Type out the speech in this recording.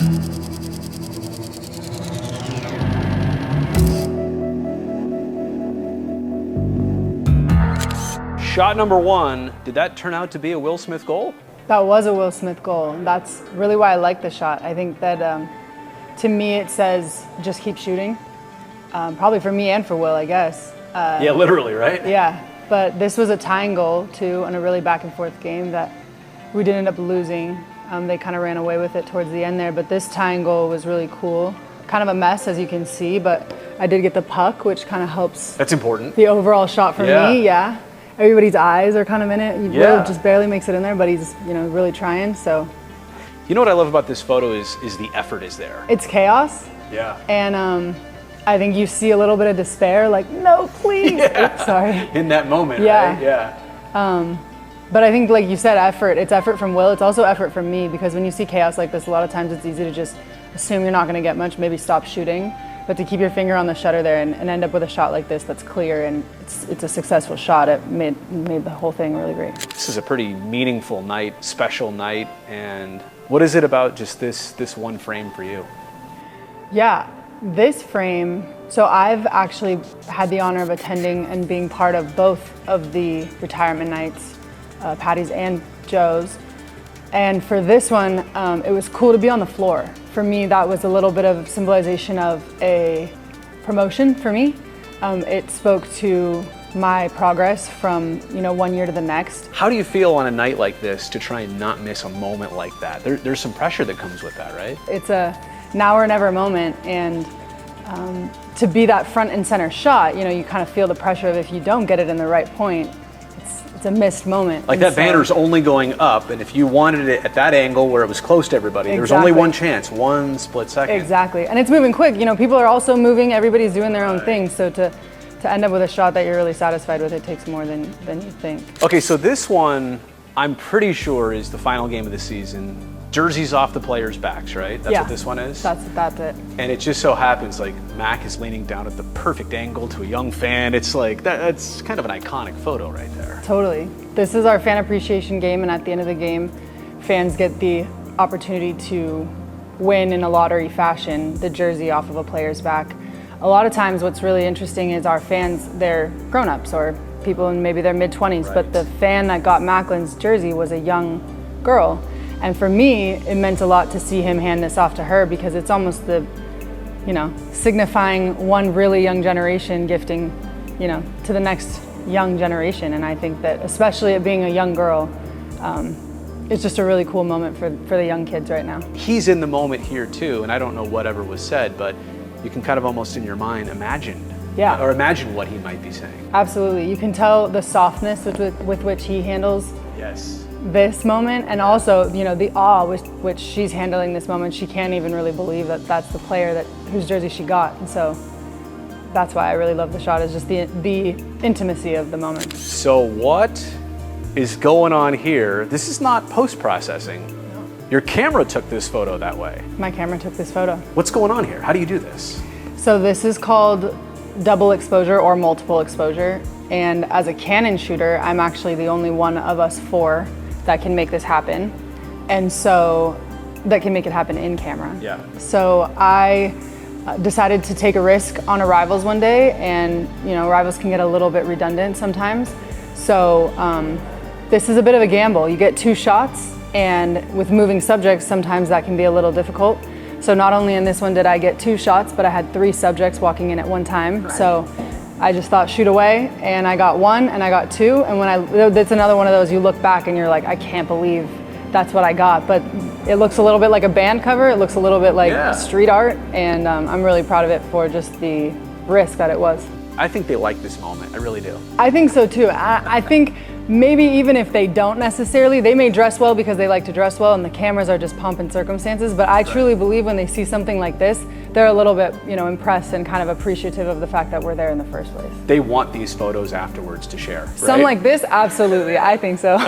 Shot number one, did that turn out to be a Will Smith goal? That was a Will Smith goal. That's really why I like the shot. I think that to me it says just keep shooting. Probably for me and for Will, I guess. Yeah, literally, right? Yeah, but this was a tying goal too in a really back and forth game that we did end up losing. They kind of ran away with it towards the end there, but this tying goal was really cool. Kind of a mess, as you can see, but I did get the puck, which kind of helps. That's important. The overall shot for me, yeah. Everybody's eyes are kind of in it. Will just barely makes it in there, but he's really trying. So, you know what I love about this photo is the effort is there. It's chaos. Yeah. And I think you see a little bit of despair, like no, please. Yeah. Oops, sorry. In that moment, yeah. right? Yeah. But I think, like you said, effort. It's effort from Will. It's also effort from me, because when you see chaos like this, a lot of times it's easy to just assume you're not going to get much, maybe stop shooting. But to keep your finger on the shutter there and end up with a shot like this that's clear and it's a successful shot, it made the whole thing really great. This is a pretty meaningful night, special night, and what is it about just this one frame for you? Yeah, this frame, so I've actually had the honor of attending and being part of both of the retirement nights, Patty's and Joe's. And for this one, it was cool to be on the floor. For me, that was a little bit of symbolization of a promotion for me. It spoke to my progress from 1 year to the next. How do you feel on a night like this to try and not miss a moment like that? There's some pressure that comes with that, right? It's a now or never moment, and to be that front and center shot, you kind of feel the pressure of if you don't get it in the right point, it's a missed moment. Like that banner's only going up, and if you wanted it at that angle where it was close to everybody, there's only one chance, one split second. Exactly, and it's moving quick. People are also moving, everybody's doing their own thing, so to end up with a shot that you're really satisfied with, it takes more than you think. Okay, so this one, I'm pretty sure is the final game of the season. Jerseys off the players' backs, right? That's what this one is? That's it. And it just so happens like Mac is leaning down at the perfect angle to a young fan. It's like, that's kind of an iconic photo right there. Totally. This is our fan appreciation game, and at the end of the game, fans get the opportunity to win in a lottery fashion the jersey off of a player's back. A lot of times what's really interesting is our fans, they're grown-ups or people in maybe their mid-20s, right. But the fan that got Macklin's jersey was a young girl. And for me, it meant a lot to see him hand this off to her, because it's almost the, signifying one really young generation gifting, to the next young generation. And I think that, especially it being a young girl, it's just a really cool moment for the young kids right now. He's in the moment here too, and I don't know whatever was said, but you can kind of almost in your mind imagine. Yeah. Or imagine what he might be saying. Absolutely. You can tell the softness with which he handles this moment, and also, the awe with which she's handling this moment. She can't even really believe that that's the player whose jersey she got. And so that's why I really love the shot, is just the intimacy of the moment. So what is going on here? This is not post-processing. No. Your camera took this photo that way. My camera took this photo. What's going on here? How do you do this? So this is called double exposure or multiple exposure. And as a Canon shooter, I'm actually the only one of us 4 that can make this happen. And so that can make it happen in camera. Yeah. So I decided to take a risk on arrivals one day, and arrivals can get a little bit redundant sometimes. So this is a bit of a gamble. You get 2 shots, and with moving subjects, sometimes that can be a little difficult. So not only in this one did I get 2 shots, but I had 3 subjects walking in at one time. Right. So I just thought shoot away, and I got 1 and I got 2. And that's another one of those, you look back and you're like, I can't believe that's what I got. But it looks a little bit like a band cover. It looks a little bit like street art. And I'm really proud of it for just the risk that it was. I think they like this moment. I really do. I think so too. I think maybe even if they don't necessarily, they may dress well because they like to dress well, and the cameras are just pomp and circumstances. But I truly believe when they see something like this, they're a little bit, impressed and kind of appreciative of the fact that we're there in the first place. They want these photos afterwards to share, right? Some like this, absolutely. I think so.